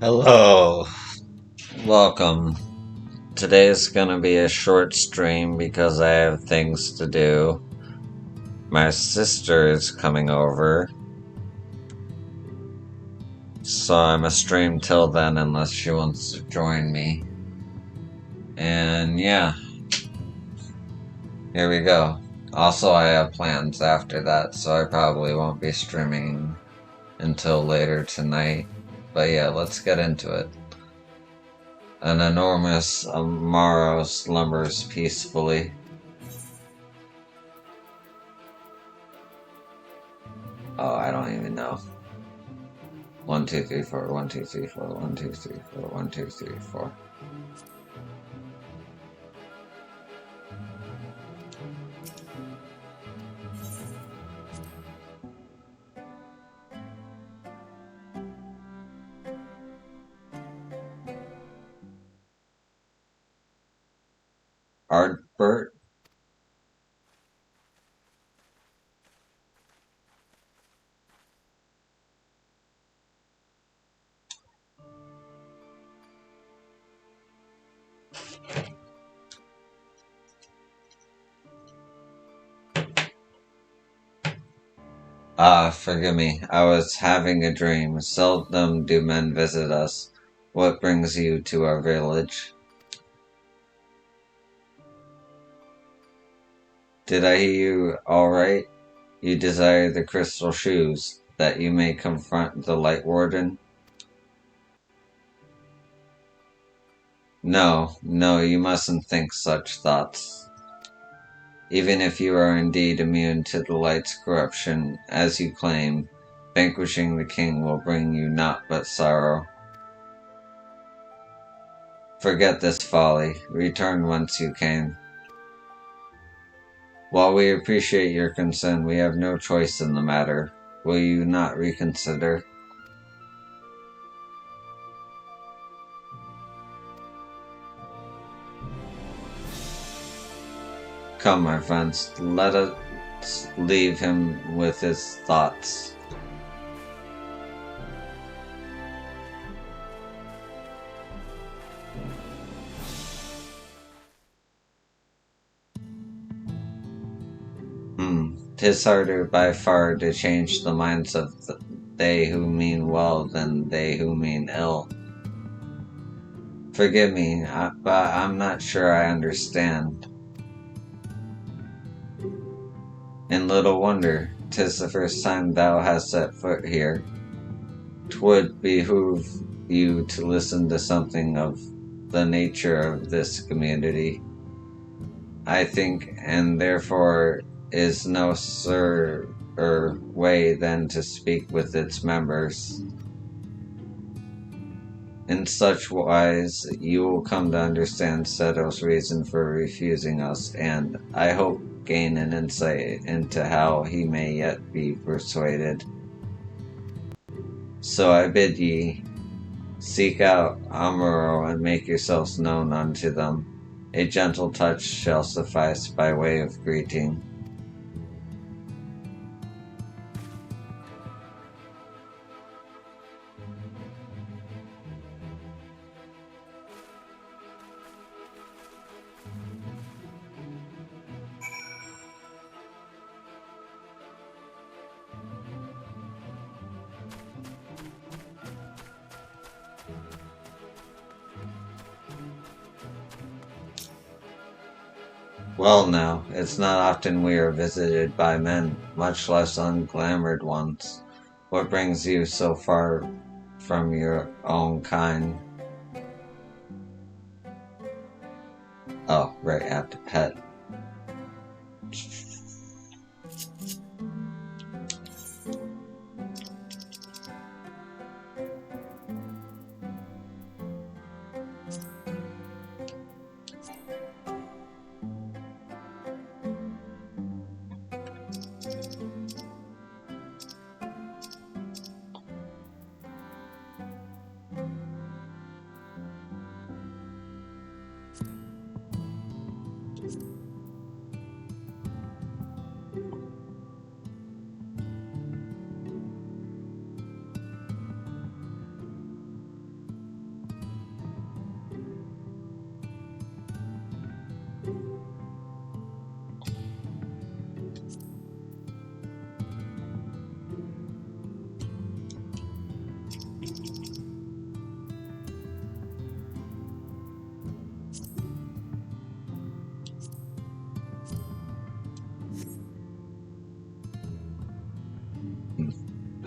Hello, welcome. Today's gonna be a short stream because I have things to do. My sister is coming over, so I'm a stream till then unless she wants to join me. And yeah, here we go. Also, I have plans after that, so I probably won't be streaming until later tonight. But yeah, let's get into it. An enormous Amaro slumbers peacefully. Oh, I don't even know. 1, 2, 3, 4, 1, 2, 3, 4, 1, 2, 3, 4, 1, 2, 3, 4. Artbert? Ah, forgive me. I was having a dream. Seldom do men visit us. What brings you to our village? Did I hear you alright? You desire the crystal shoes, that you may confront the Light Warden? No, no, you mustn't think such thoughts. Even if you are indeed immune to the light's corruption, as you claim, vanquishing the king will bring you naught but sorrow. Forget this folly. Return whence you came. While we appreciate your concern, we have no choice in the matter. Will you not reconsider? Come, my friends, let us leave him with his thoughts. Tis harder by far to change the minds of they who mean well than they who mean ill. Forgive me, but I'm not sure I understand. And little wonder, 'tis the first time thou hast set foot here. 'Twould behoove you to listen to something of the nature of this community, I think, and therefore is no surer way than to speak with its members. In such wise you will come to understand Seto's reason for refusing us, and, I hope, gain an insight into how he may yet be persuaded. So I bid ye, seek out Amuro and make yourselves known unto them. A gentle touch shall suffice by way of greeting. Well now, it's not often we are visited by men, much less unglamoured ones. What brings you so far from your own kind? Oh, right, I have to pet.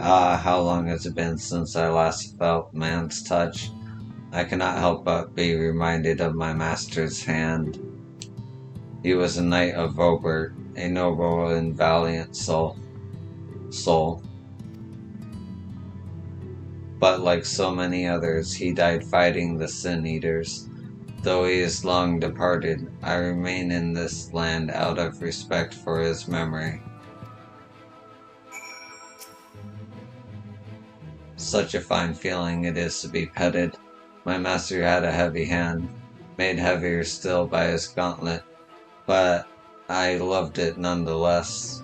Ah, how long has it been since I last felt man's touch? I cannot help but be reminded of my master's hand. He was a knight of Robert, a noble and valiant soul. But like so many others, he died fighting the Sin Eaters. Though he is long departed, I remain in this land out of respect for his memory. Such a fine feeling it is to be petted. My master had a heavy hand, made heavier still by his gauntlet, but I loved it nonetheless.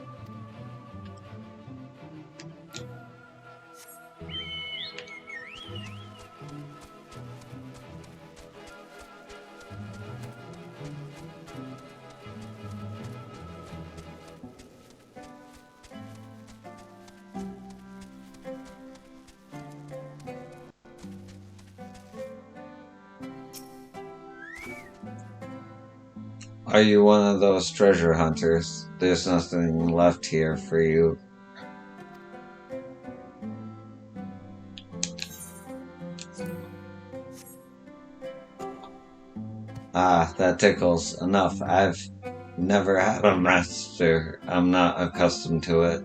Are you one of those treasure hunters? There's nothing left here for you. Ah, that tickles. Enough. I've never had a master. I'm not accustomed to it.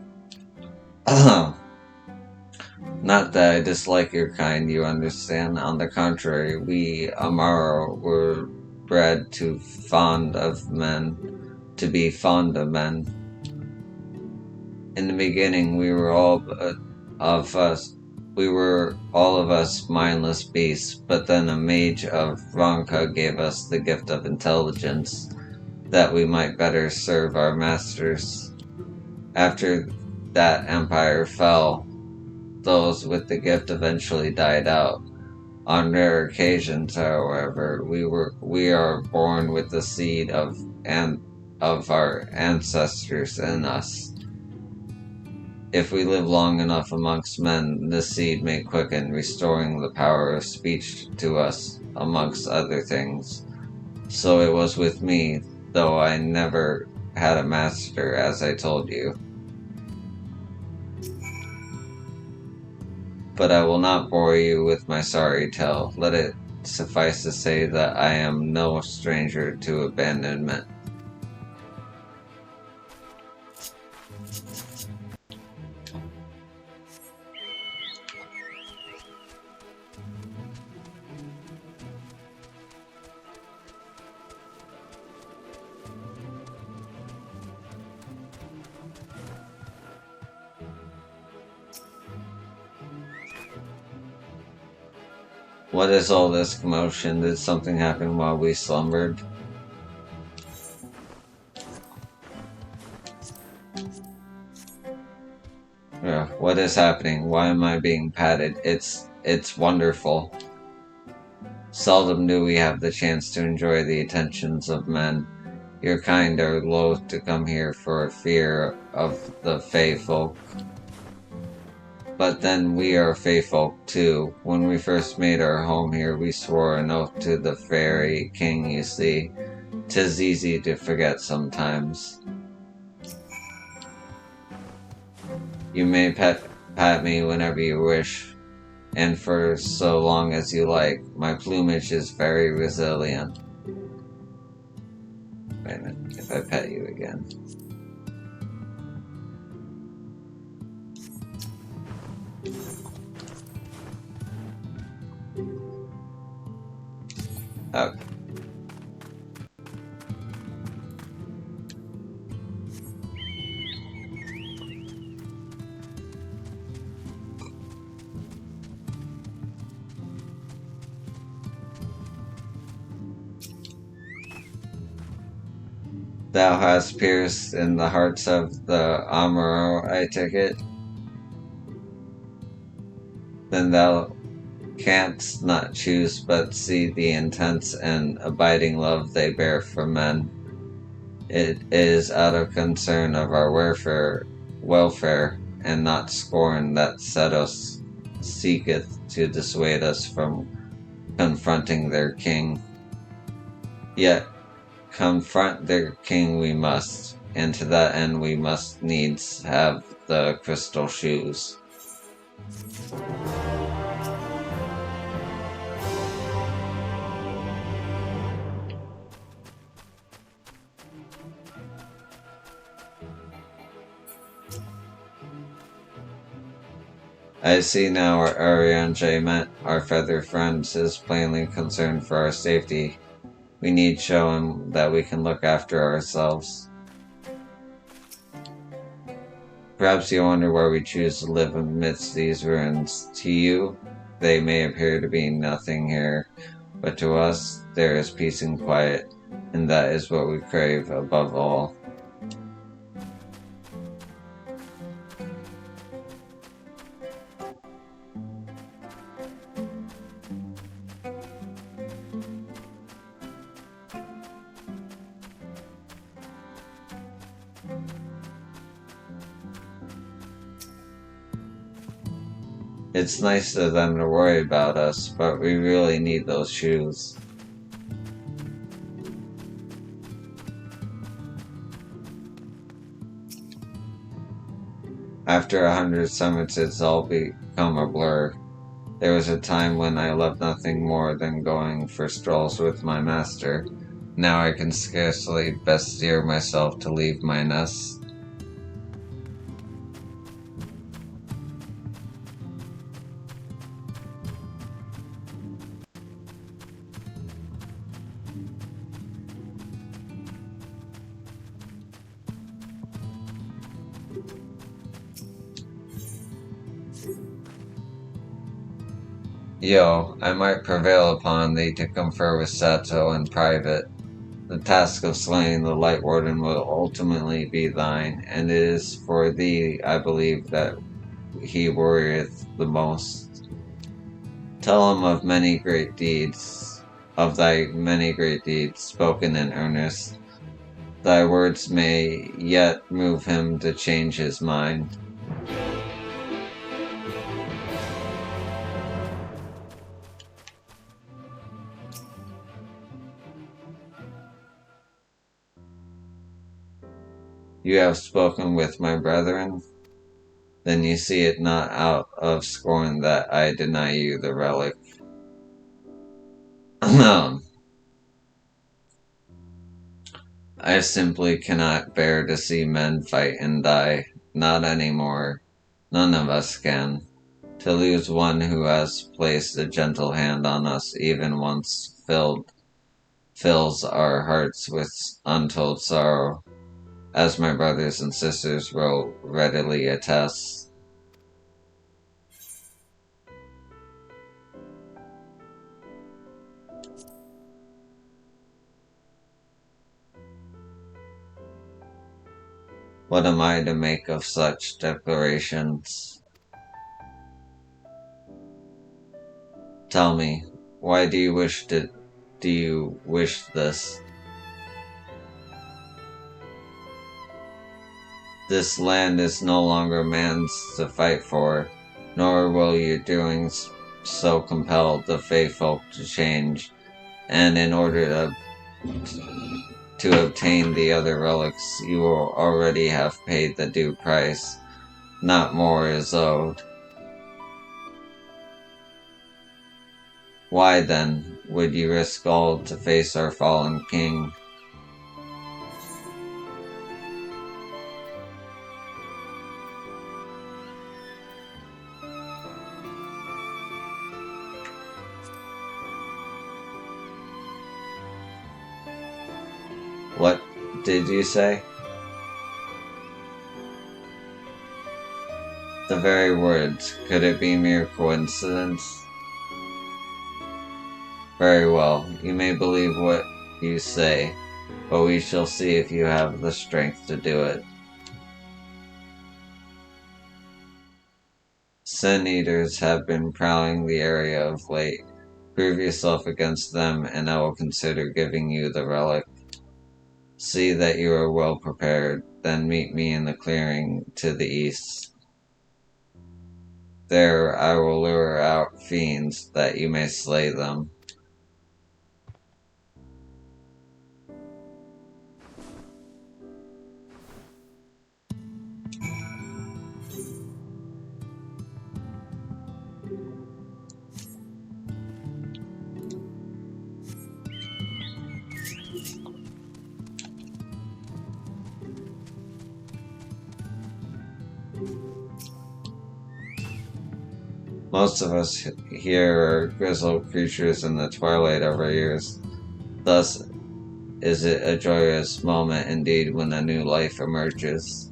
Not that I dislike your kind, you understand. On the contrary, we Amaro were bred to be fond of men. In the beginning, we were all of us mindless beasts, but then a mage of Ronka gave us the gift of intelligence, that we might better serve our masters. After that empire fell, those with the gift eventually died out. On rare occasions, however, we are born with the seed of our ancestors in us. If we live long enough amongst men, this seed may quicken, restoring the power of speech to us, amongst other things. So it was with me, though I never had a master, as I told you. But I will not bore you with my sorry tale. Let it suffice to say that I am no stranger to abandonment. What is all this commotion? Did something happen while we slumbered? What is happening? Why am I being patted? It's wonderful. Seldom do we have the chance to enjoy the attentions of men. Your kind are loath to come here for fear of the Fey folk. But then we are Fey folk too. When we first made our home here, we swore an oath to the fairy king, you see. 'Tis easy to forget sometimes. You may pat me whenever you wish, and for so long as you like. My plumage is very resilient. Wait a minute, if I pet you again. Okay. Thou hast pierced in the hearts of the Amaro, I take it? Then thou canst not choose but see the intense and abiding love they bear for men. It is out of concern of our welfare, and not scorn that Setos seeketh to dissuade us from confronting their king. Yet confront their king we must, and to that end we must needs have the crystal shoes. I see now our Ariane met our feather friend is plainly concerned for our safety. We need show him that we can look after ourselves. Perhaps you wonder why we choose to live amidst these ruins. To you, they may appear to be nothing here, but to us, there is peace and quiet, and that is what we crave above all. It's nice of them to worry about us, but we really need those shoes. After 100 summits, it's all become a blur. There was a time when I loved nothing more than going for strolls with my master. Now I can scarcely best steer myself to leave my nest. Yo, I might prevail upon thee to confer with Sato in private. The task of slaying the Light Warden will ultimately be thine, and it is for thee I believe that he worrieth the most. Tell him of thy many great deeds, spoken in earnest. Thy words may yet move him to change his mind. You have spoken with my brethren? Then you see it not out of scorn that I deny you the relic. I simply cannot bear to see men fight and die. Not anymore. None of us can. To lose one who has placed a gentle hand on us even once fills our hearts with untold sorrow, as my brothers and sisters will readily attest. What am I to make of such declarations? Tell me, why do you wish this? This land is no longer man's to fight for, nor will your doings so compel the faithful to change, and in order to obtain the other relics, you will already have paid the due price. Not more is owed. Why, then, would you risk all to face our fallen king? What did you say? The very words. Could it be mere coincidence? Very well, you may believe what you say, but we shall see if you have the strength to do it. Sin-eaters have been prowling the area of late. Prove yourself against them, and I will consider giving you the relic. See that you are well prepared, then meet me in the clearing to the east. There I will lure out fiends, that you may slay them. Most of us here are grizzled creatures in the twilight of our years. Thus is it a joyous moment indeed when a new life emerges.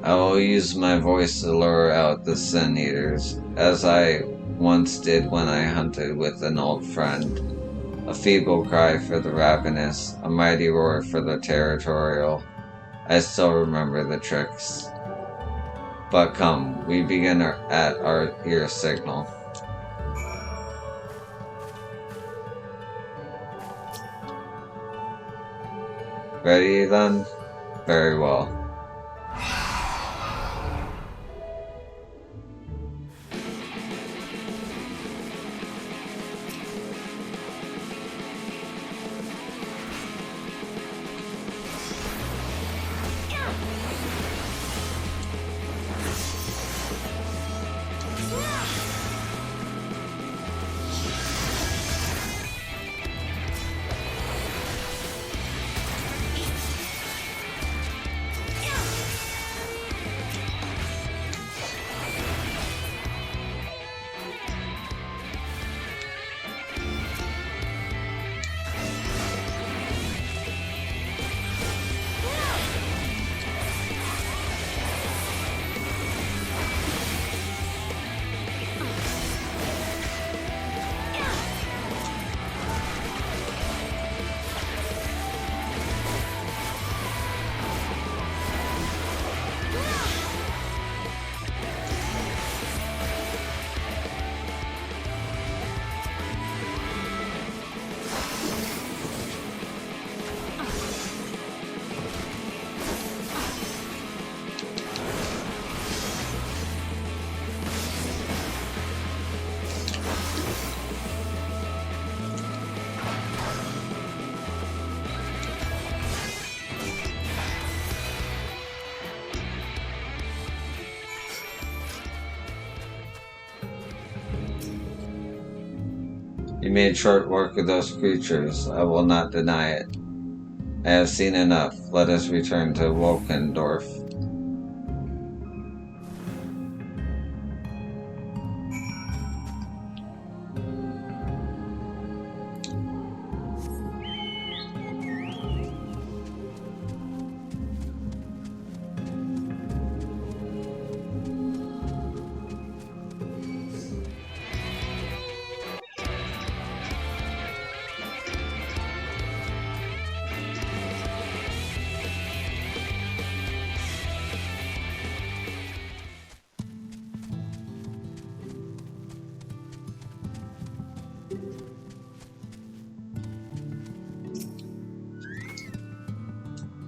I will use my voice to lure out the sin eaters, as I once did when I hunted with an old friend. A feeble cry for the ravenous, a mighty roar for the territorial. I still remember the tricks. But come, we begin at our ear signal. Ready then? Very well. You made short work of those creatures, I will not deny it. I have seen enough, let us return to Wokendorf.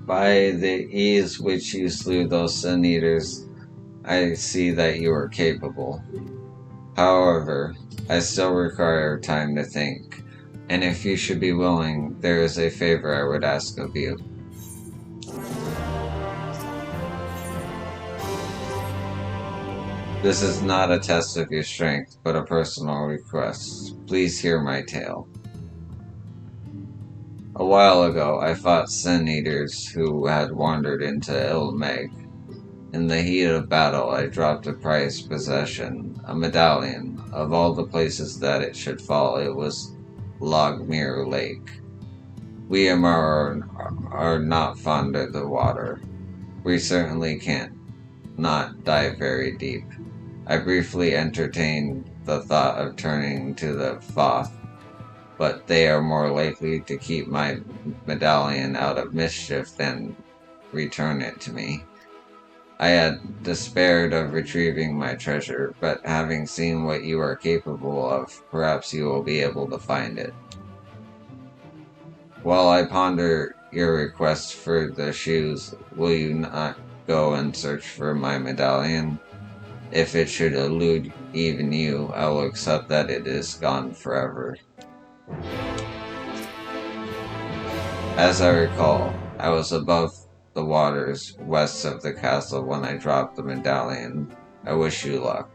By the ease which you slew those Sin Eaters, I see that you are capable. However, I still require time to think, and if you should be willing, there is a favor I would ask of you. This is not a test of your strength, but a personal request. Please hear my tale. A while ago, I fought Sin Eaters who had wandered into Ilmeg. In the heat of battle, I dropped a prized possession, a medallion. Of all the places that it should fall, it was Logmere Lake. We are not fond of the water. We certainly can't not dive very deep. I briefly entertained the thought of turning to the Foth, but they are more likely to keep my medallion out of mischief than return it to me. I had despaired of retrieving my treasure, but having seen what you are capable of, perhaps you will be able to find it. While I ponder your request for the shoes, will you not go and search for my medallion? If it should elude even you, I will accept that it is gone forever. As I recall, I was above the waters west of the castle when I dropped the medallion. I wish you luck.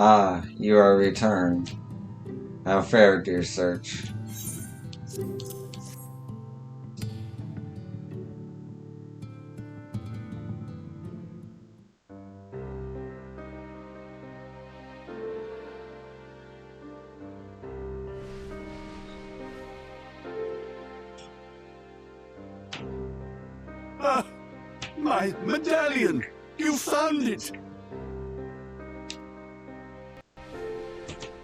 Ah, you are returned. How fared your search? Ah, my medallion! You found it!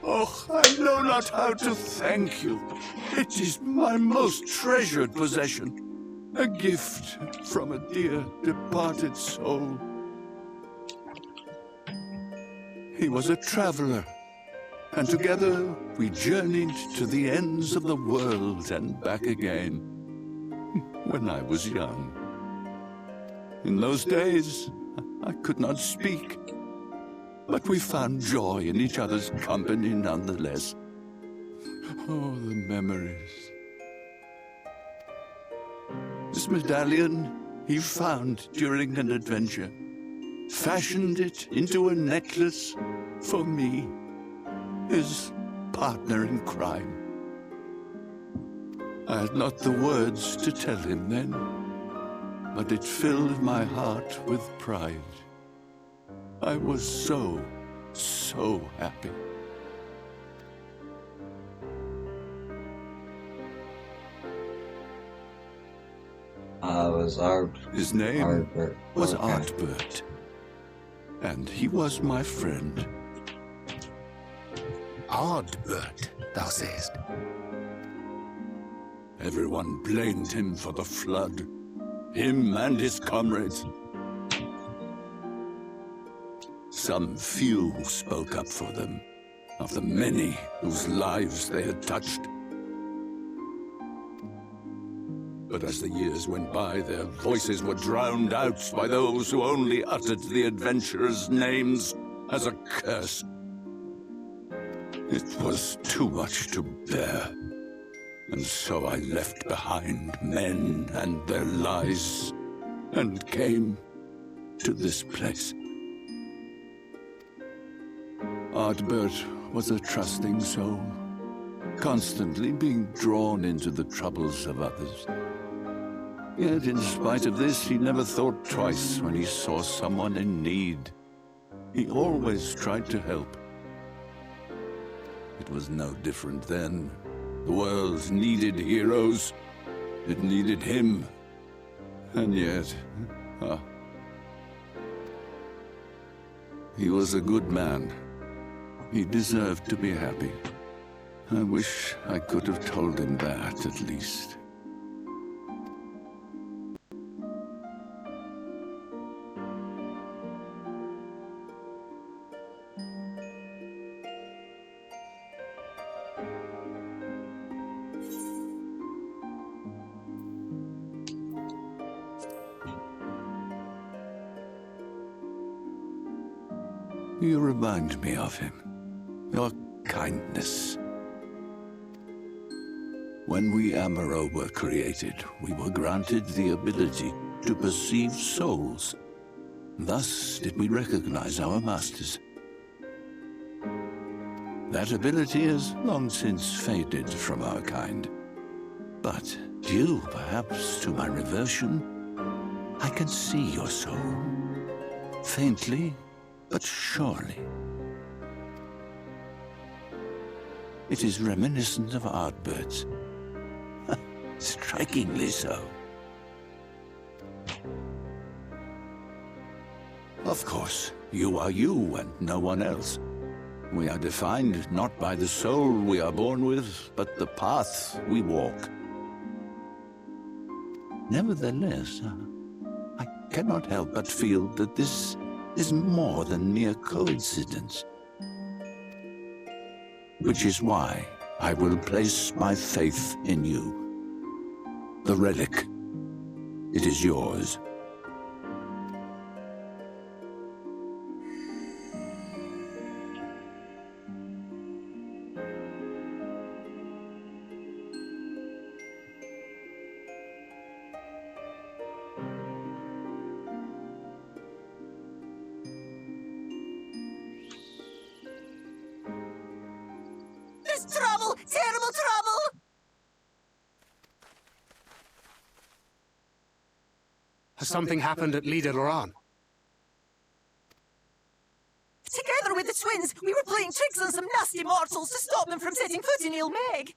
Oh, I know not how to thank you. It is my most treasured possession. A gift from a dear departed soul. He was a traveler, and together we journeyed to the ends of the world and back again, when I was young. In those days, I could not speak, but we found joy in each other's company nonetheless. Oh, the memories. This medallion he found during an adventure, fashioned it into a necklace for me, his partner in crime. I had not the words to tell him then, but it filled my heart with pride. I was so happy. Was Art. His name Artbert. was Okay. Artbert, and he was my friend. Ardbert, thou sayest. Everyone blamed him for the flood, him and his comrades. Some few spoke up for them, of the many whose lives they had touched. But as the years went by, their voices were drowned out by those who only uttered the adventurers' names as a curse. It was too much to bear, and so I left behind men and their lies, and came to this place. Ardbert was a trusting soul, constantly being drawn into the troubles of others. Yet in spite of this, he never thought twice when he saw someone in need. He always tried to help. It was no different then. The world needed heroes. It needed him. And yet, he was a good man. He deserved to be happy. I wish I could have told him that, at least. You remind me of him. Your kindness. When we Amaro were created, we were granted the ability to perceive souls. Thus did we recognize our masters. That ability has long since faded from our kind. But due, perhaps, to my reversion, I can see your soul. Faintly, but surely. It is reminiscent of Ardbert's. Strikingly so. Of course, you are you and no one else. We are defined not by the soul we are born with, but the path we walk. Nevertheless, I cannot help but feel that this is more than mere coincidence. Which is why I will place my faith in you. The relic. It is yours. There's trouble! Terrible trouble! Has something happened at Lida Loran? Together with the twins, we were playing tricks on some nasty mortals to stop them from setting foot in Il Meg.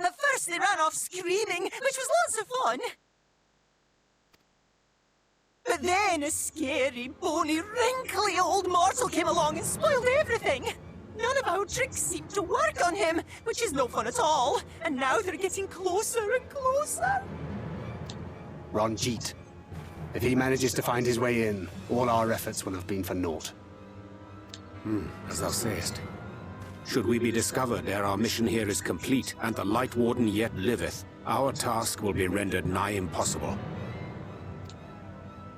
At first they ran off screaming, which was lots of fun. But then a scary, bony, wrinkly old mortal came along and spoiled everything. None of our tricks seemed to work on him, which is no fun at all. And now they're getting closer and closer. Ranjit. If he manages to find his way in, all our efforts will have been for naught. As thou sayest. Should we be discovered ere our mission here is complete, and the Light Warden yet liveth, our task will be rendered nigh impossible.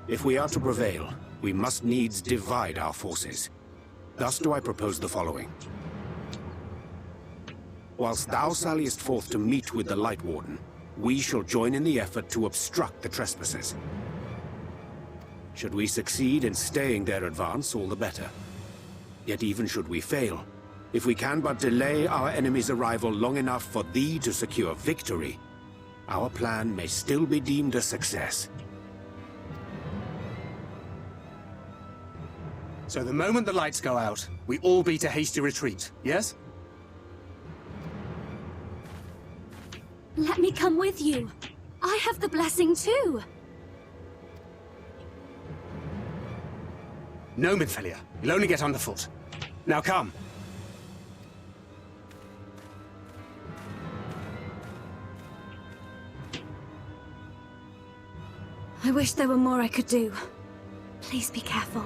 If we are to prevail, we must needs divide our forces. Thus do I propose the following. Whilst thou salliest forth to meet with the Light Warden, we shall join in the effort to obstruct the trespassers. Should we succeed in staying their advance, all the better. Yet even should we fail, if we can but delay our enemy's arrival long enough for thee to secure victory, our plan may still be deemed a success. So the moment the lights go out, we all beat a hasty retreat, yes? Let me come with you. I have the blessing too. No, Midfelia. You'll only get underfoot. Now come. I wish there were more I could do. Please be careful.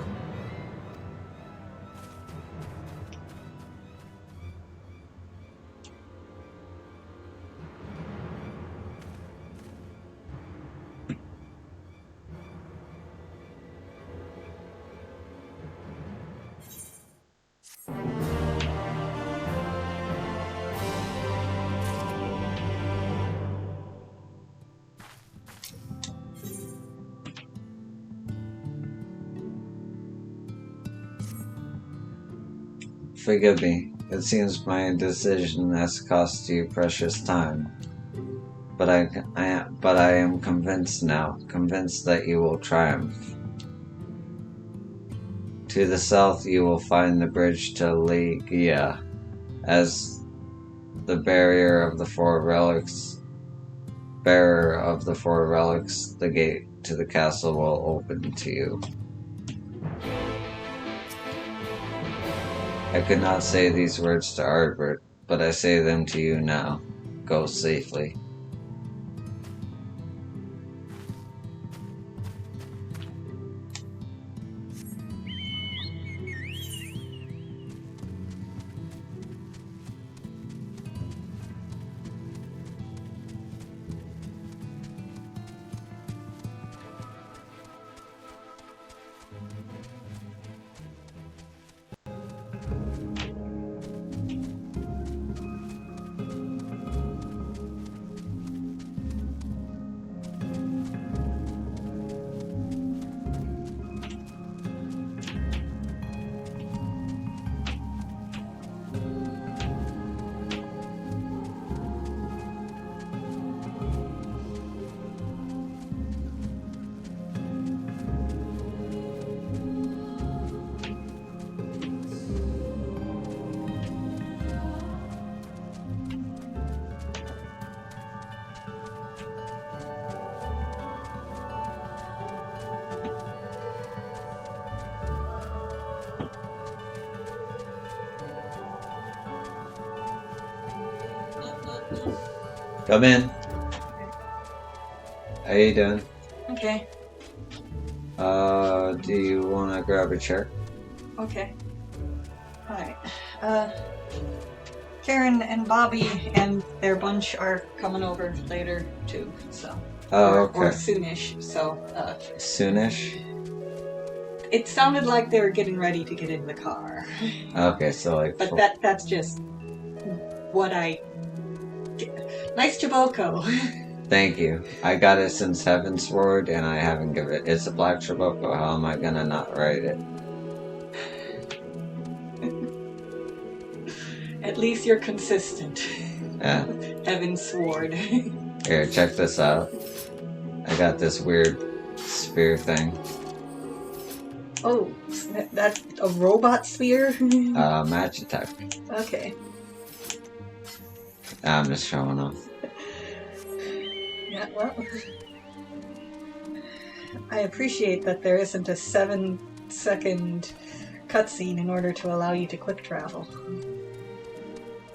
Forgive me. It seems my decision has cost you precious time. But I am convinced now, convinced that you will triumph. To the south you will find the bridge to Legia, as the bearer of the four relics, the gate to the castle will open to you. I could not say these words to Ardbert, but I say them to you now. Go safely. Come in. How you doing? Okay. Do you want to grab a chair? Okay. Alright. Karen and Bobby and their bunch are coming over later too, so. Oh, Or okay. soonish, so. Soonish? It sounded like they were getting ready to get in the car. Okay, so like... But that's just what I... Nice Chiboko. Thank you. I got it since Heaven's Ward, and I haven't given it. It's a black Triboko. How am I gonna not write it? At least you're consistent. Yeah. Heaven Sword. Here, check this out. I got this weird spear thing. Oh, that's a robot spear? Match attack. Okay. I'm just showing off. Yeah, well, I appreciate that there isn't a 7-second cutscene in order to allow you to quick travel.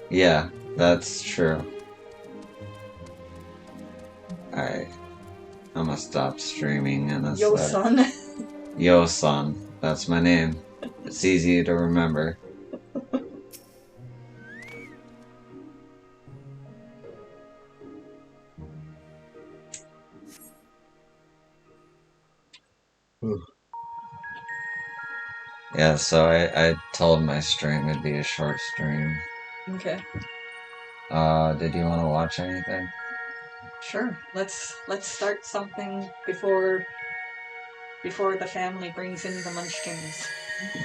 Yeah, that's true. Alright. I'm gonna stop streaming and that's Yo, that. son. Yo, son. That's my name. It's easy to remember. Yeah, so I told my stream it'd be a short stream. Okay. Did you want to watch anything? Sure. Let's start something before the family brings in the munchkins.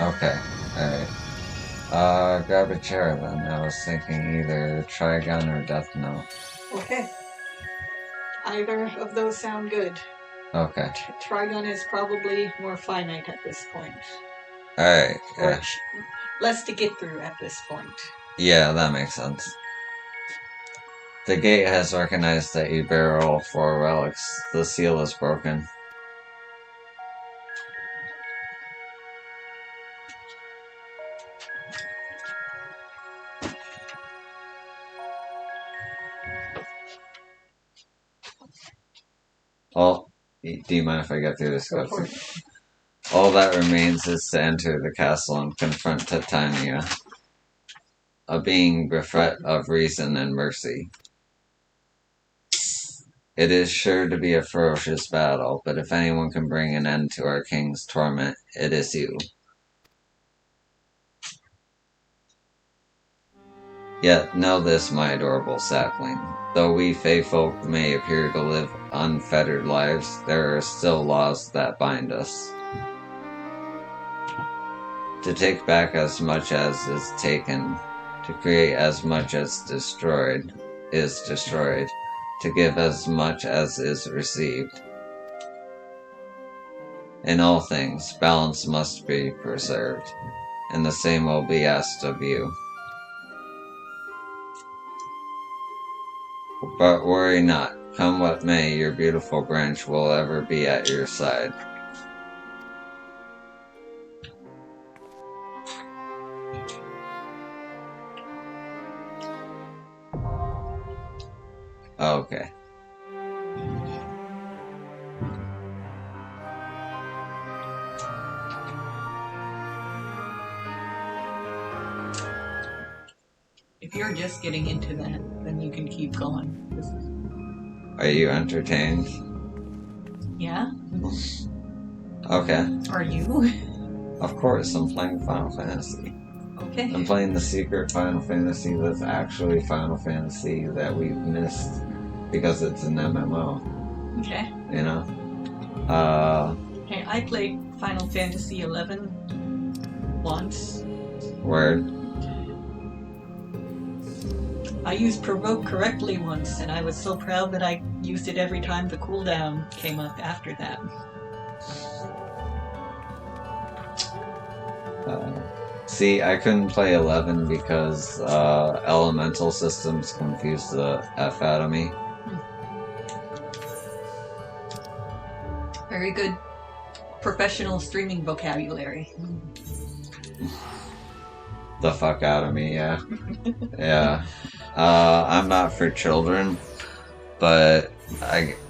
Okay, alright. Grab a chair then. I was thinking either Trigun or Death Note. Okay. Either of those sound good. Okay. Trigun is probably more finite at this point. Alright, Or yeah. less to get through at this point. Yeah, that makes sense. The gate has recognized that you bear all 4 relics. The seal is broken. All, do you mind if I get through this cutscene? All that remains is to enter the castle and confront Titania, a being bereft of reason and mercy. It is sure to be a ferocious battle, but if anyone can bring an end to our king's torment, it is you. Yet know this, my adorable sapling. Though we Fey folk may appear to live unfettered lives, there are still laws that bind us. To take back as much as is taken, to create as much as is destroyed, to give as much as is received. In all things, balance must be preserved, and the same will be asked of you. But worry not, come what may, your beautiful branch will ever be at your side. Okay. If you're just getting into that, then you can keep going. Are you entertained? Yeah? Okay. Are you? Of course, I'm playing Final Fantasy. Okay. I'm playing the secret Final Fantasy that's actually Final Fantasy that we've missed because it's an MMO. Okay. You know? Hey, I played Final Fantasy 11 once. Word. I used provoke correctly once, and I was so proud that I used it every time the cooldown came up after that. See, I couldn't play 11 because elemental systems confused the F out of me. Very good professional streaming vocabulary. The fuck out of me, yeah. Yeah. I'm not for children, but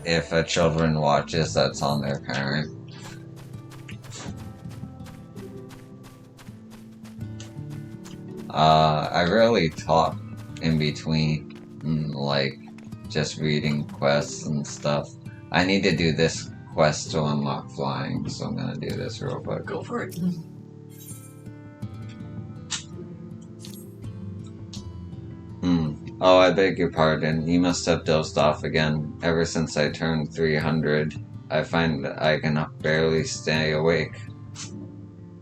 if a children watches, that's on their parent. I rarely talk in between, like, just reading quests and stuff. I need to do this quest to unlock flying, so I'm gonna do this real quick. Go for it. Oh, I beg your pardon. You must have dozed off again. Ever since I turned 300, I find that I can barely stay awake.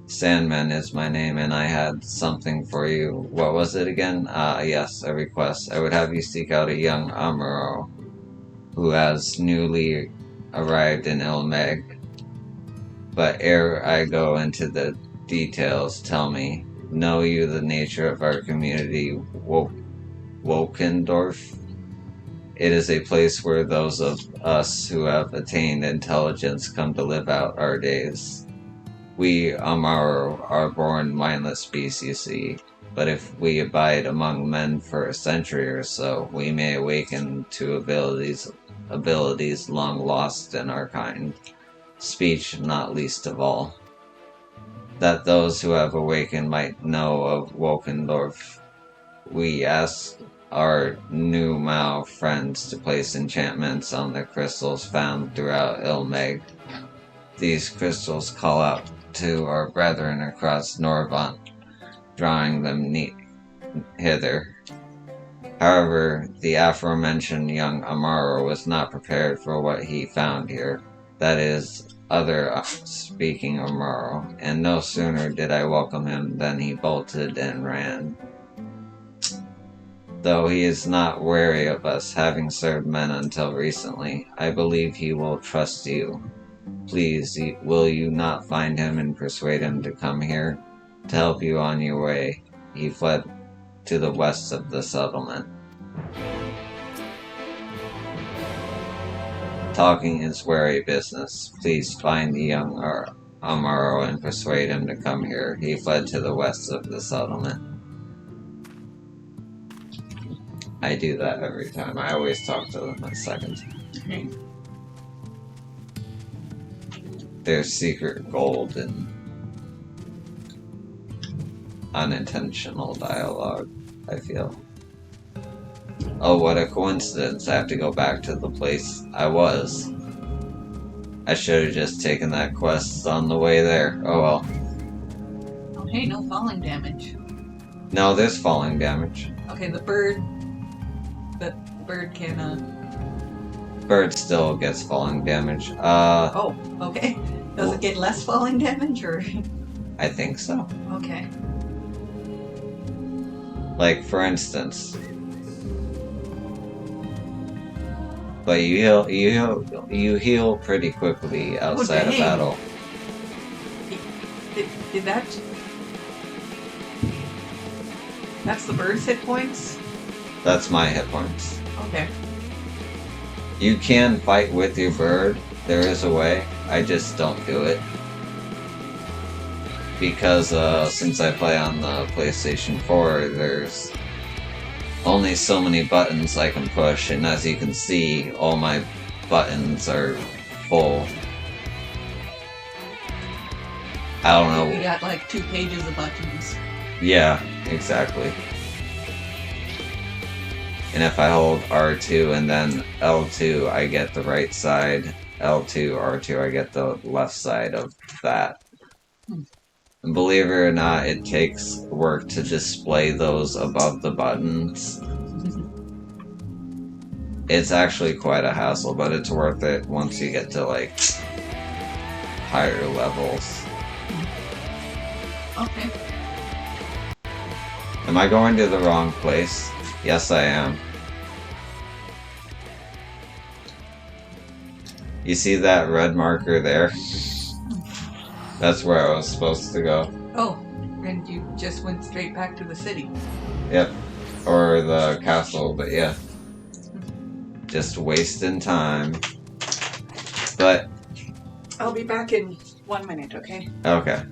Sandman is my name, and I had something for you. What was it again? Yes, a request. I would have you seek out a young Amuro who has newly arrived in Ilmeg. But ere I go into the details, tell me, know you the nature of our community, Wokendorf? It is a place where those of us who have attained intelligence come to live out our days. We, Amaro, are born mindless beasts, you see, but if we abide among men for a century or so, we may awaken to abilities long lost in our kind. Speech not least of all. that those who have awakened might know of Wokendorf. We ask our new Mao friends to place enchantments on the crystals found throughout Ilmeg. These crystals call out to our brethren across Norvant, drawing them hither. However, the aforementioned young Amaro was not prepared for what he found here. That is, other speaking Amaro, and no sooner did I welcome him than he bolted and ran. Though he is not wary of us, having served men until recently, I believe he will trust you. Please, will you not find him and persuade him to come here to help you on your way? He fled to the west of the settlement. Talking is wary business. Please find the young Amaro and persuade him to come here. He fled to the west of the settlement. I do that every time. I always talk to them a second. Okay. There's secret gold and unintentional dialogue, I feel. Oh, what a coincidence. I have to go back to the place I was. I should have just taken that quest on the way there. Oh well. Oh, hey, no falling damage. No, there's falling damage. Okay, the bird can, Bird still gets falling damage. Oh, okay. Does it get less falling damage, or? I think so. Okay. Like, for instance. But you heal pretty quickly outside of battle. Did that... That's the bird's hit points? That's my hit points. Okay. You can fight with your bird. There is a way. I just don't do it. Because since I play on the PlayStation 4, there's only so many buttons I can push, and as you can see, all my buttons are full. I don't know. We got like 2 pages of buttons. Yeah, exactly. And if I hold R2 and then L2, I get the right side. L2, R2, I get the left side of that. And believe it or not, it takes work to display those above the buttons. It's actually quite a hassle, but it's worth it once you get to, like, higher levels. Okay. Am I going to the wrong place? Yes, I am. You see that red marker there? That's where I was supposed to go. Oh, and you just went straight back to the city. Yep. Or the castle, but yeah. Just wasting time. But... I'll be back in 1 minute, okay? Okay.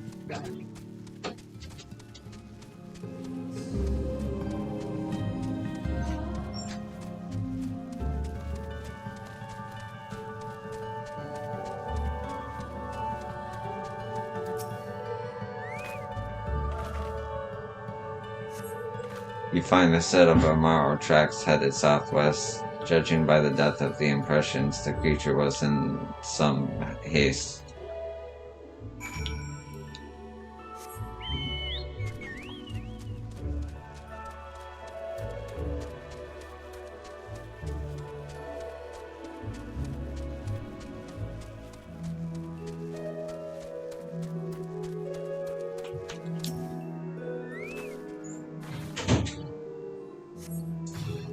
You find a set of Amaro tracks headed southwest. Judging by the depth of the impressions, the creature was in some haste.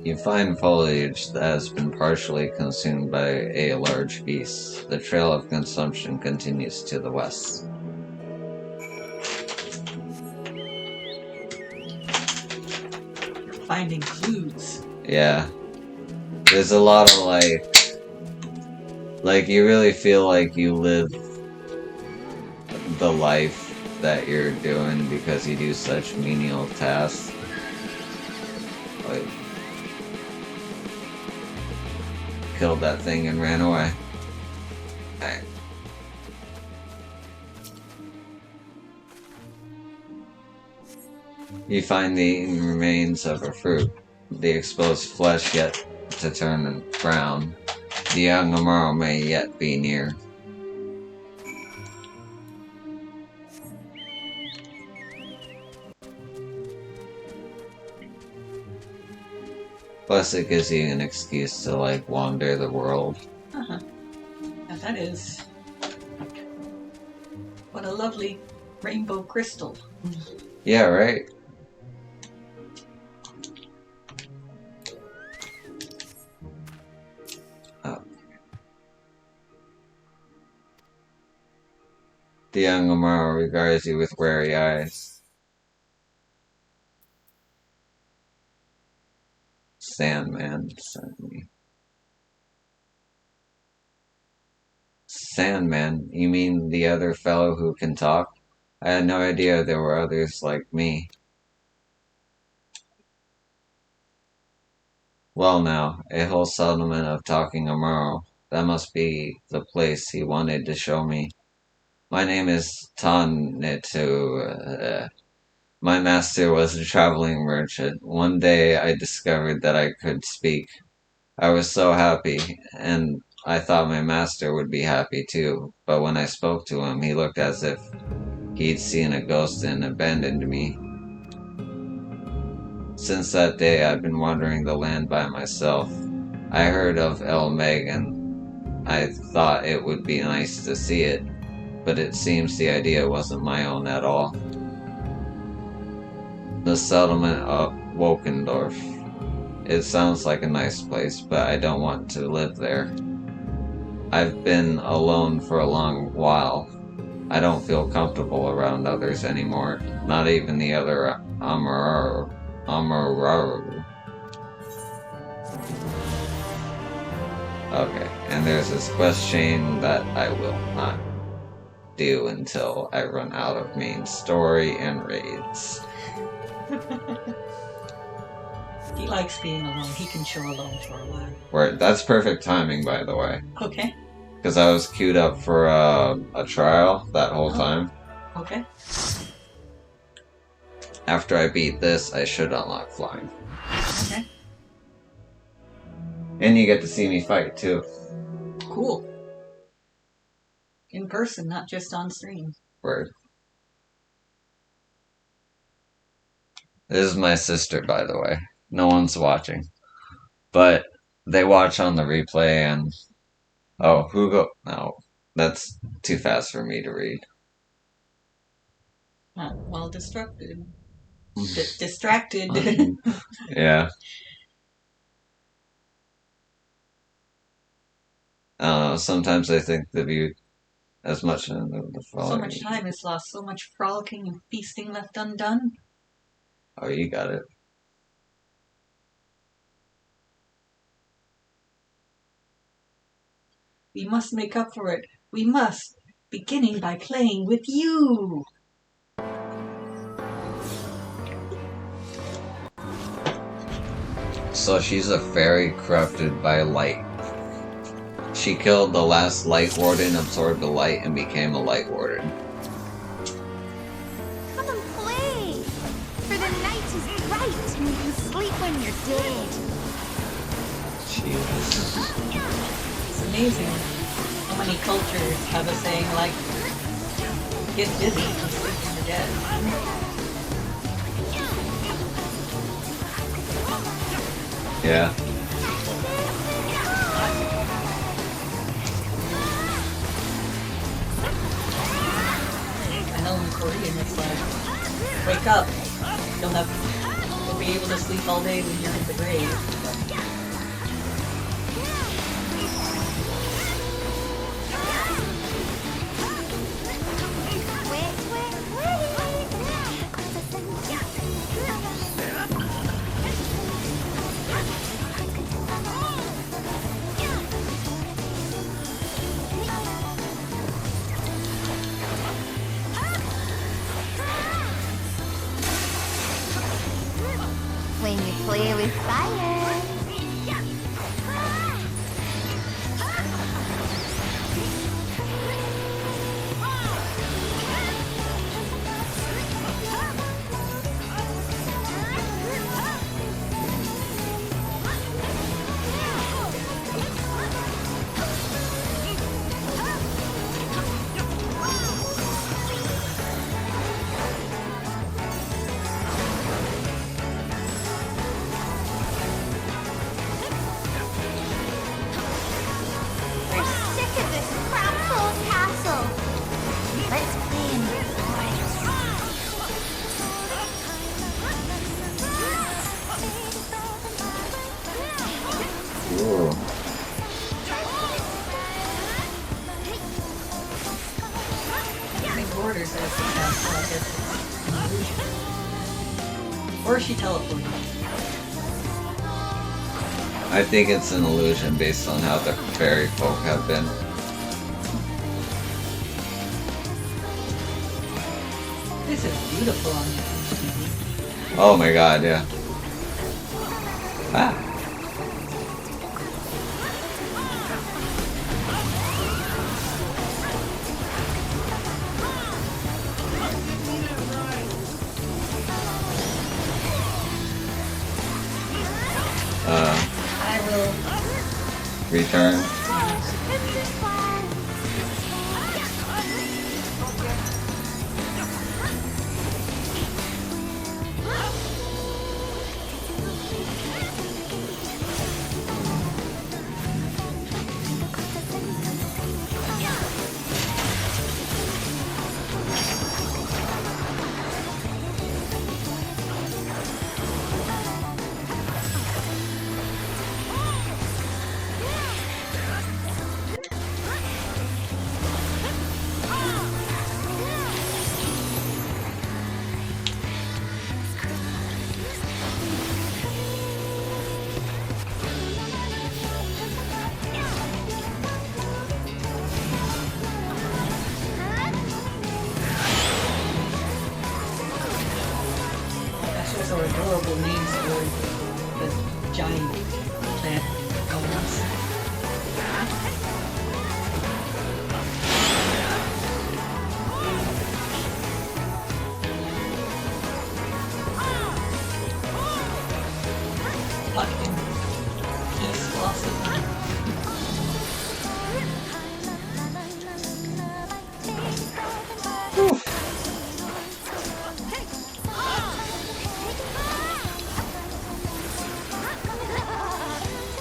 You find foliage that has been partially consumed by a large beast. The trail of consumption continues to the west. Finding clues. Yeah. There's a lot of like you really feel like you live the life that you're doing because you do such menial tasks. Like, killed that thing and ran away. Alright. You find the eaten remains of a fruit, the exposed flesh yet to turn brown. The young Amaro may yet be near. Plus, it gives you an excuse to, like, wander the world. Uh-huh. And that is... What a lovely rainbow crystal. Yeah, right? Oh. The young Amaro regards you with wary eyes. Sandman sent me. Sandman? You mean the other fellow who can talk? I had no idea there were others like me. Well now, a whole settlement of talking Amaro. That must be the place he wanted to show me. My name is Tanitu. My master was a traveling merchant. One day I discovered that I could speak. I was so happy, and I thought my master would be happy too, but when I spoke to him, he looked as if he'd seen a ghost and abandoned me. Since that day, I've been wandering the land by myself. I heard of El Megan. I thought it would be nice to see it, but it seems the idea wasn't my own at all. The settlement of Wokendorf. It sounds like a nice place, but I don't want to live there. I've been alone for a long while. I don't feel comfortable around others anymore, not even the other Amararu. Okay, and there's this quest chain that I will not do until I run out of main story and raids. He likes being alone. He can chill alone for a while. Right, that's perfect timing, by the way. Okay. Because I was queued up for a trial that whole time. Okay. After I beat this, I should unlock flying. Okay. And you get to see me fight, too. Cool. In person, not just on stream. Word. This is my sister, by the way. No one's watching. But they watch on the replay and... Oh, who go... No, that's too fast for me to read. Well, distracted. Distracted. Yeah. I don't know, sometimes I think the view as much in the So following... much time is lost, so much frolicking and feasting left undone. Oh, you got it. We must make up for it. We must, beginning by playing with you. So she's a fairy corrupted by light. She killed the last Light Warden, absorbed the light, and became a Light Warden. Come and play! For the night is bright and you can sleep when you're dead. Jesus. It's amazing how many cultures have a saying like, get busy and sleep when you're dead. Yeah. I know in Korean it's like, wake up. You'll be able to sleep all day when you're in the grave. When you play with fire. reporter says that, so I guess it's an illusion. Or she teleported. I think it's an illusion based on how the fairy folk have been. This is beautiful on the Oh my god, yeah. Ah. I will. Return. That's just our adorable names for the giant plant elements. Fucking peace blossom.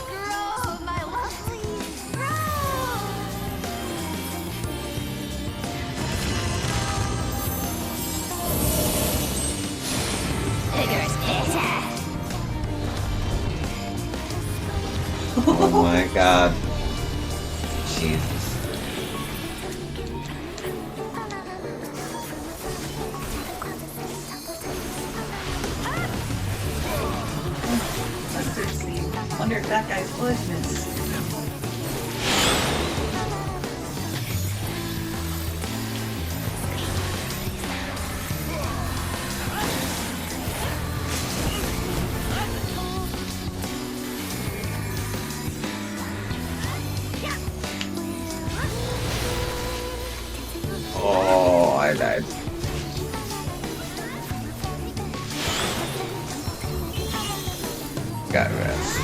Grow, my lovely, Vigorous pitter. Oh my god. Jesus. Mustard seed. Wonder if that guy's poisonous. Oh, I died. Got rest.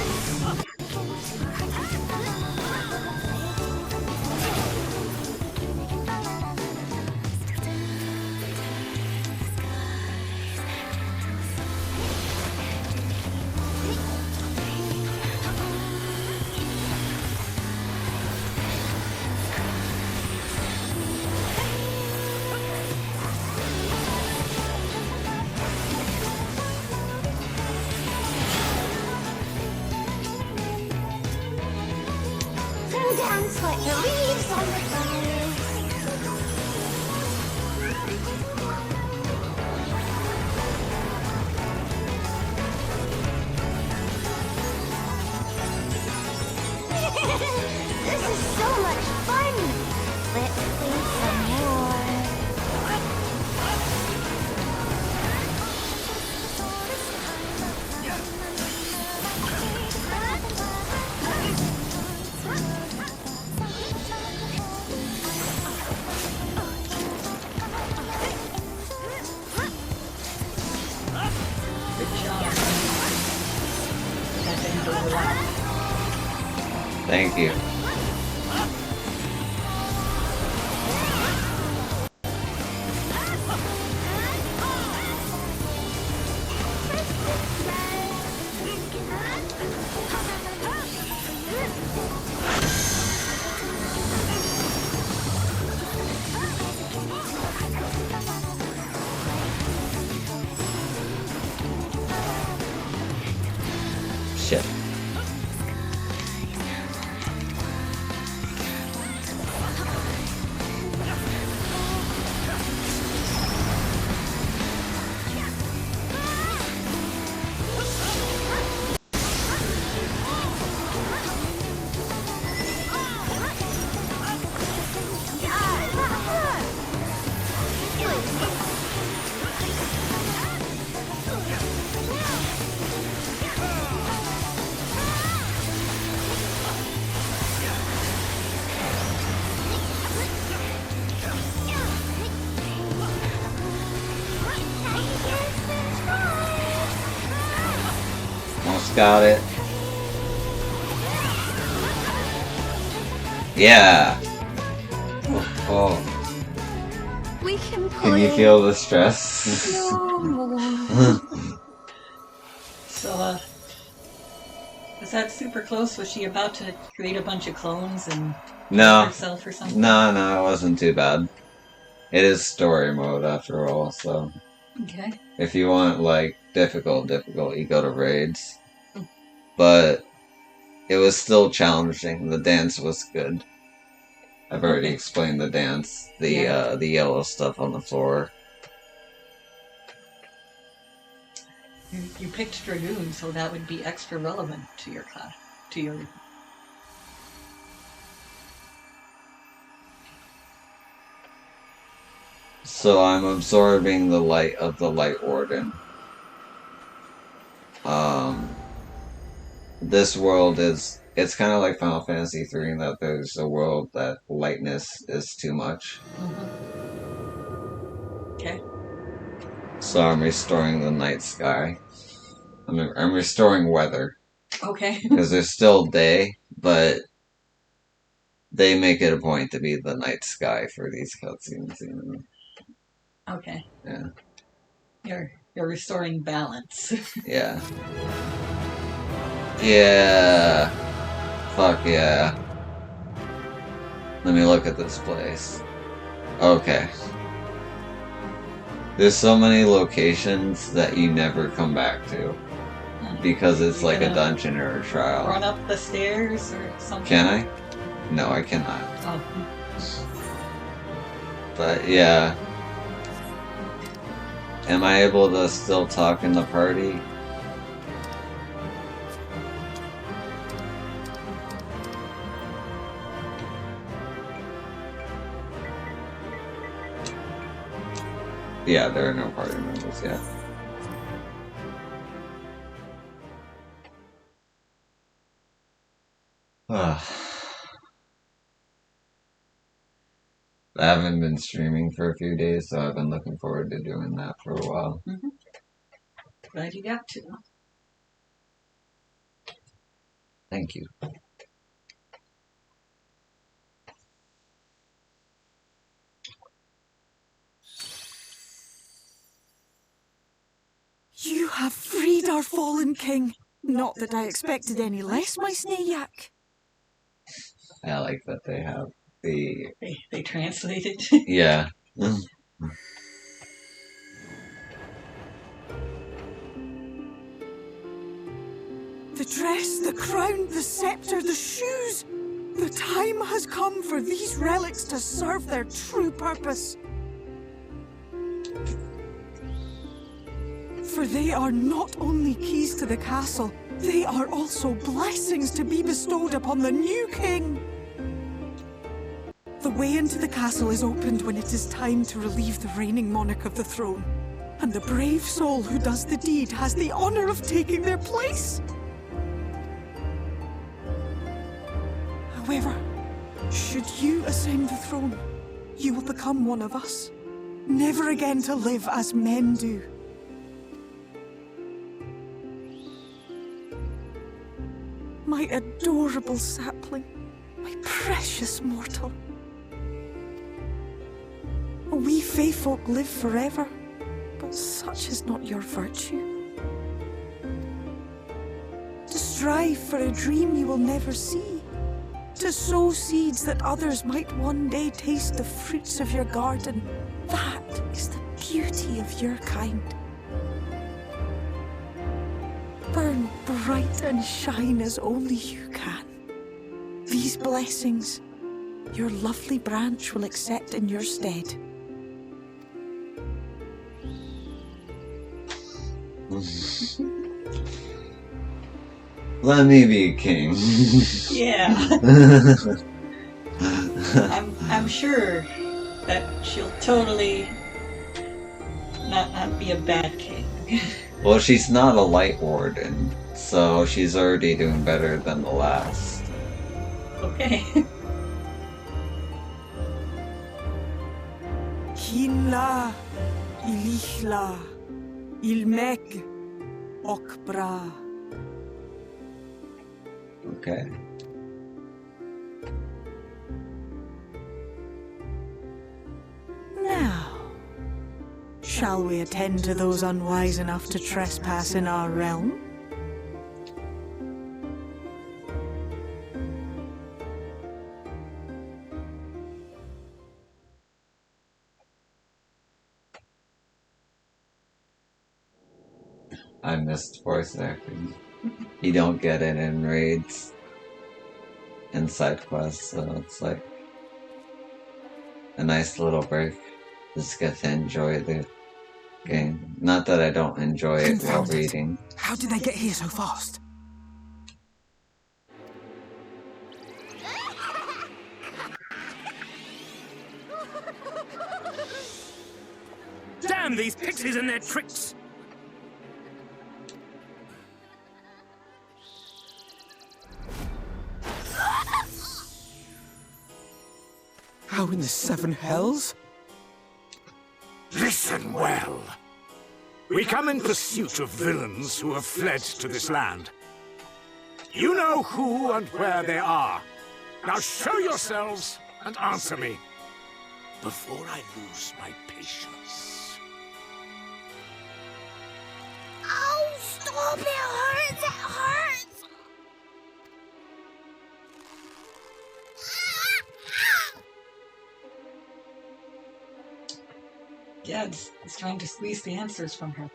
Dance like the leaves on the flowers. This is so much fun. Let's play some more. Good job. That didn't overlap. Thank you. Shit. got it. Yeah. Oh. We can play. Can you feel the stress? No more. So, was that super close? Was she about to create a bunch of clones and kill No. herself or something? No, it wasn't too bad. It is story mode after all, so Okay. if you want like difficult, you go to raids. But it was still challenging. The dance was good. I've already Okay. explained the dance. The Yeah. the yellow stuff on the floor. You picked Dragoon, so that would be extra relevant to your class, to your. So I'm absorbing the light of the Light Warden. This world it's kind of like Final Fantasy 3 in that there's a world that lightness is too much. Okay. So I'm restoring the night sky. I'm restoring weather. Okay. Because there's still day, but they make it a point to be the night sky for these cutscenes. You know? Okay. Yeah. You're restoring balance. Yeah. Yeah. Fuck yeah. Let me look at this place. Okay. There's so many locations that you never come back to. Because it's You're like a gonna dungeon or a trial. Run up the stairs or something. Can I? No, I cannot. Oh. But yeah. Am I able to still talk in the party? Yeah, there are no party members yet. I haven't been streaming for a few days, so I've been looking forward to doing that for a while. Mm-hmm. Glad you got to. Thank you. You have freed our fallen king. Not that I expected any less, my Snayak. I like that they have the... They translated. Yeah. The dress, the crown, the scepter, the shoes. The time has come for these relics to serve their true purpose. For they are not only keys to the castle, they are also blessings to be bestowed upon the new king. The way into the castle is opened when it is time to relieve the reigning monarch of the throne. And the brave soul who does the deed has the honor of taking their place. However, should you ascend the throne, you will become one of us, never again to live as men do. My adorable sapling, my precious mortal. We Fae folk live forever, but such is not your virtue. To strive for a dream you will never see, to sow seeds that others might one day taste the fruits of your garden, that is the beauty of your kind. Burn bright and shine as only you can. These blessings, your lovely branch will accept in your stead. Let me be king. Yeah. I'm sure that she'll totally not be a bad king. Well, she's not a light warden, so she's already doing better than the last. Okay. Hinla, Ilishla, Ilmek, Okbra. Okay. Now, shall we attend to those unwise enough to trespass in our realm? I missed voice acting. You don't get it in raids and side quests, so it's like a nice little break. Just get to enjoy the game. Not that I don't enjoy it while Confound it. reading. How did they get here so fast? Damn these pixies and their tricks! How in the seven hells? Listen well. We come in pursuit of villains who have fled to this land. You know who and where they are. Now show yourselves and answer me before I lose my patience. Oh, stop! It hurts! It hurts! Yeah, it's trying to squeeze the answers from her.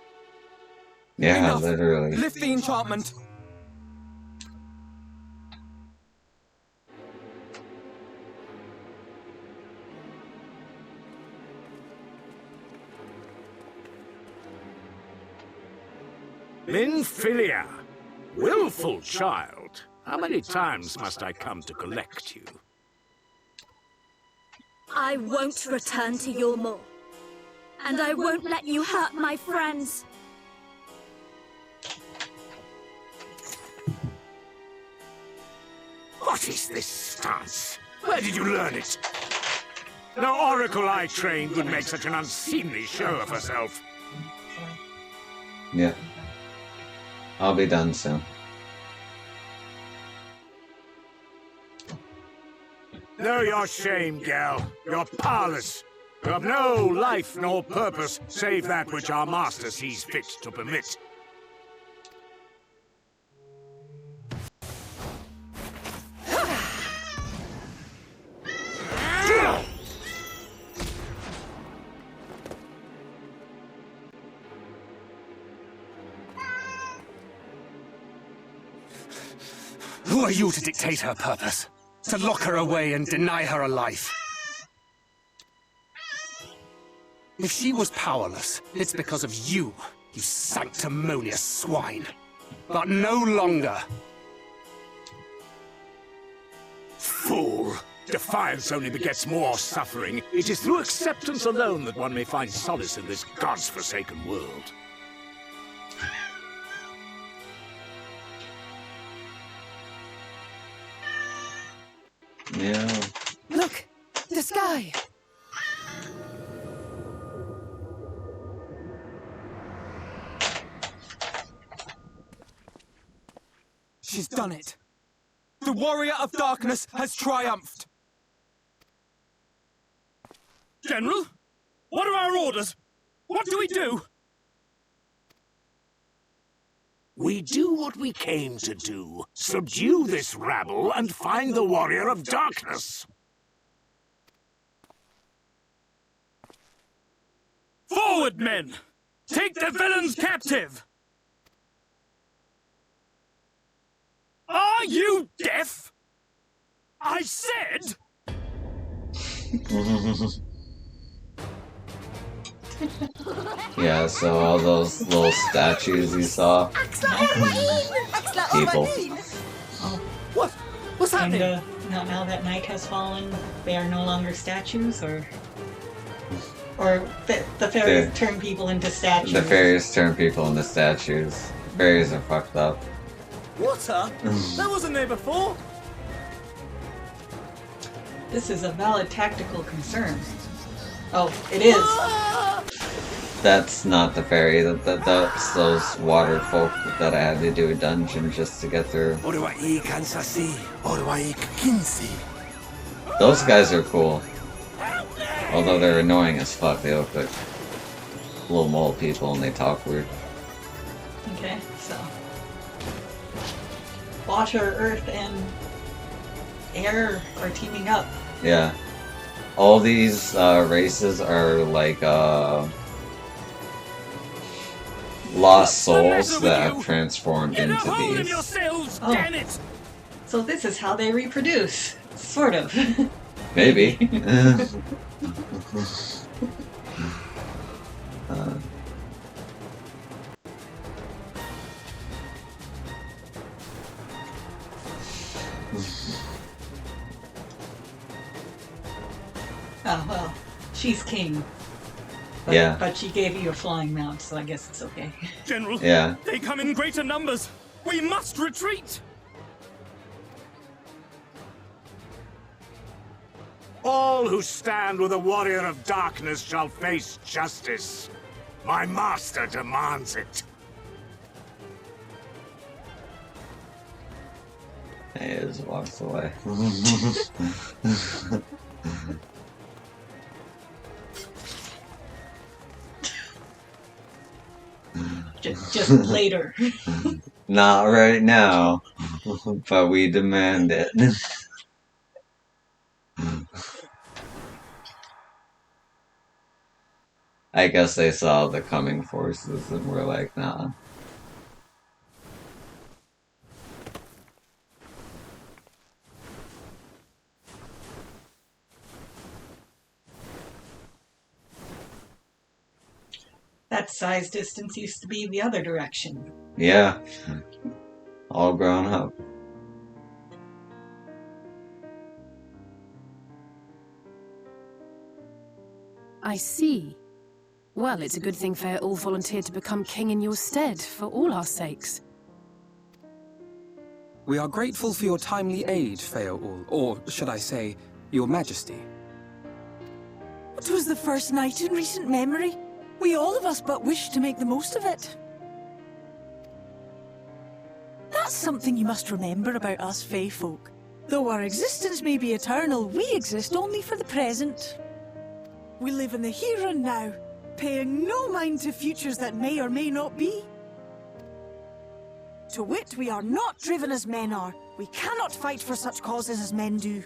Yeah, Enough. literally. Lift the enchantment. Minfilia, willful child. How many times must I come to collect you? I won't return to your maw. And I won't let you hurt my friends. What is this stance? Where did you learn it? No oracle I trained would make such an unseemly show of herself. Yeah. I'll be done soon. Know your shame, gal. You're powerless. You have no life nor purpose, save that which our master sees fit to permit. Who are you to dictate her purpose? To lock her away and deny her a life? If she was powerless, it's because of you, you sanctimonious swine. But no longer. Fool! Defiance only begets more suffering. It is through acceptance alone that one may find solace in this god's-forsaken world. Yeah. Look! The sky! She's done it. The warrior of darkness has triumphed. General? What are our orders? What do we do? We do what we came to do. Subdue this rabble and find the warrior of darkness. Forward, men! Take the villains captive! Are you deaf? I said... Yeah, so all those little statues you saw. People. Oh, What's and happening? now that night has fallen, they are no longer statues, or the fairies turn people into statues. The fairies turn people into statues. Fairies are fucked up. Water? That wasn't there before. This is a valid tactical concern. Oh, it is. That's not the fairy. That's those water folk that I had to do a dungeon just to get through. Those guys are cool. Although they're annoying as fuck. They look like little mole people and they talk weird. Okay, so water, earth, and air are teaming up. Yeah. All these races are like lost souls that have transformed into these. Oh. So this is how they reproduce. Sort of. Maybe. Oh, well, she's king. But, Yeah. But she gave you a flying mount, so I guess it's okay. General, Yeah. they come in greater numbers. We must retreat. All who stand with a warrior of darkness shall face justice. My master demands it. He just walks away. Just later. Not right now, but we demand it. I guess they saw the coming forces and were like, nah. That size distance used to be the other direction. Yeah. All grown up. I see. Well, it's a good thing Fair-Ul volunteered to become king in your stead, for all our sakes. We are grateful for your timely aid, Fair-Ul, or should I say, your majesty. It was the first night in recent memory. We all of us but wish to make the most of it. That's something you must remember about us Fae folk. Though our existence may be eternal, we exist only for the present. We live in the here and now, paying no mind to futures that may or may not be. To wit, we are not driven as men are. We cannot fight for such causes as men do.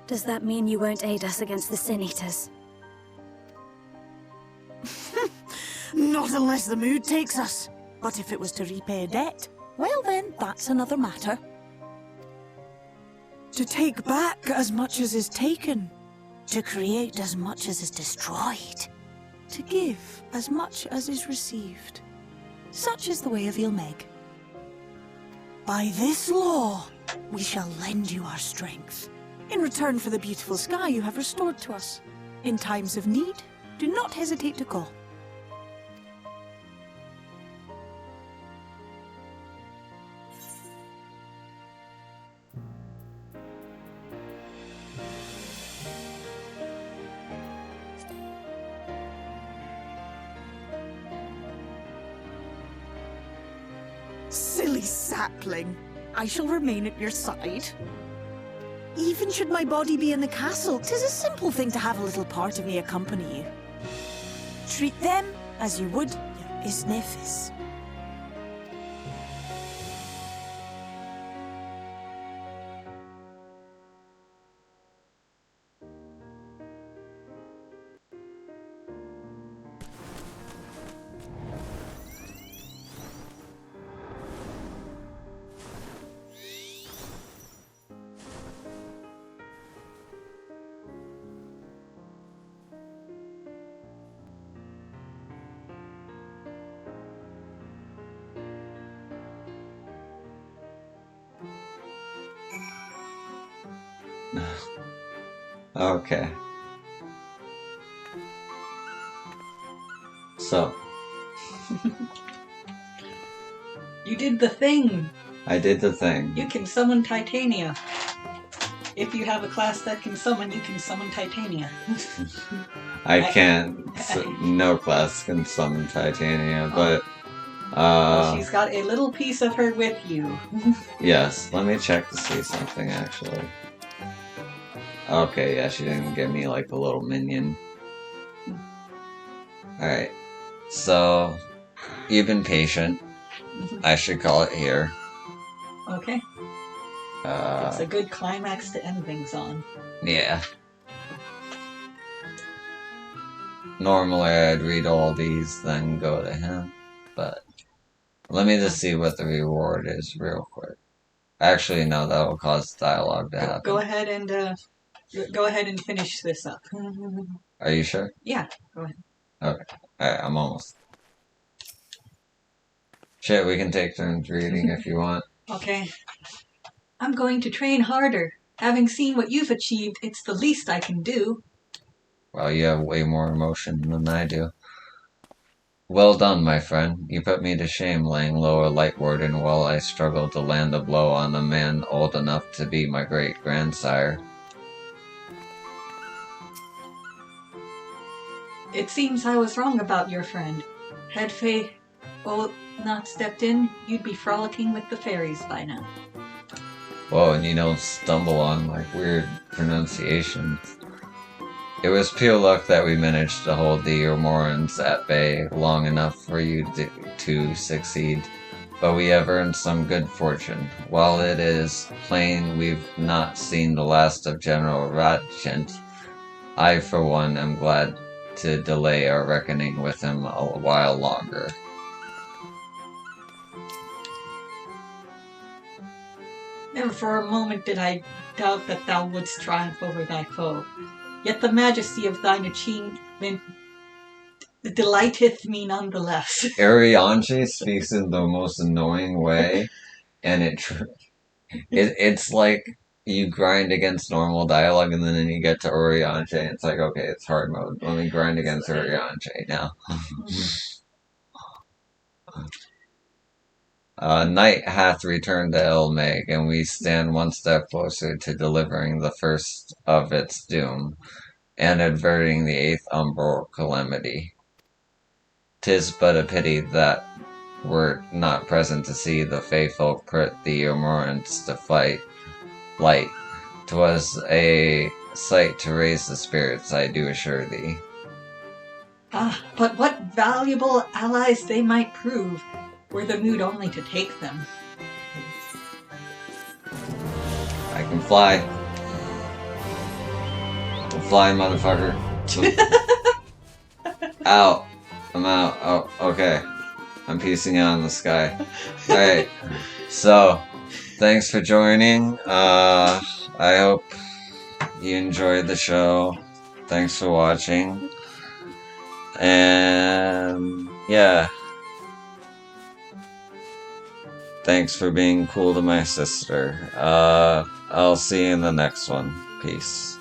Does that mean you won't aid us against the Sin Eaters? Not unless the mood takes us. But if it was to repay a debt, well then, that's another matter. To take back as much as is taken. To create as much as is destroyed. To give as much as is received. Such is the way of Ilmeg. By this law, we shall lend you our strength. In return for the beautiful sky you have restored to us. In times of need, do not hesitate to call. Silly sapling. I shall remain at your side. Even should my body be in the castle, 'tis a simple thing to have a little part of me accompany you. Treat them as you would your Isnefis. Okay. So, You did the thing. I did the thing. You can summon Titania. if you have a class that can summon, you can summon Titania. I can't. No class can summon Titania, but Well, she's got a little piece of her with you. yes. Let me check to see something actually. Okay, yeah, she didn't give me like a little minion. Alright, so you've been patient. I should call it here. Okay. It's a good climax to end things on. Yeah. Normally I'd read all these, then go to him, but let me just see what the reward is real quick. Actually, no, that will cause dialogue to happen. Go ahead and finish this up. Are you sure? Yeah, go ahead. Okay. Alright, I'm almost. Shit, we can take turns reading if you want. Okay. I'm going to train harder. Having seen what you've achieved, it's the least I can do. Well, you have way more emotion than I do. Well done, my friend. You put me to shame laying low a light warden while I struggled to land a blow on a man old enough to be my great-grandsire. It seems I was wrong about your friend. Had Faye not stepped in, you'd be frolicking with the fairies by now. Whoa, and you don't stumble on, like, weird pronunciations. It was pure luck that we managed to hold the Omorans at bay long enough for you to succeed, but we have earned some good fortune. While it is plain we've not seen the last of General Ratchent, I, for one, am glad to delay our reckoning with him a while longer. Never for a moment did I doubt that thou wouldst triumph over thy foe. Yet the majesty of thine achievement delighteth me nonetheless. Arianche speaks in the most annoying way, and it's like you grind against normal dialogue, and then you get to Orianche, and it's like, okay, it's hard mode. Let me grind against Orianche now. Night hath returned to Elmeg, and we stand one step closer to delivering the first of its doom, and averting the 8th umbral calamity. 'Tis but a pity that we're not present to see the Fey folk put the Omorans to light. 'Twas a sight to raise the spirits, I do assure thee. Ah, but what valuable allies they might prove, were the mood only to take them. I can fly. I'm flying, motherfucker. Out. I'm out. Oh, okay. I'm piecing out in the sky. Alright. So, thanks for joining. I hope you enjoyed the show. Thanks for watching. And, yeah. Thanks for being cool to my sister. I'll see you in the next one. Peace.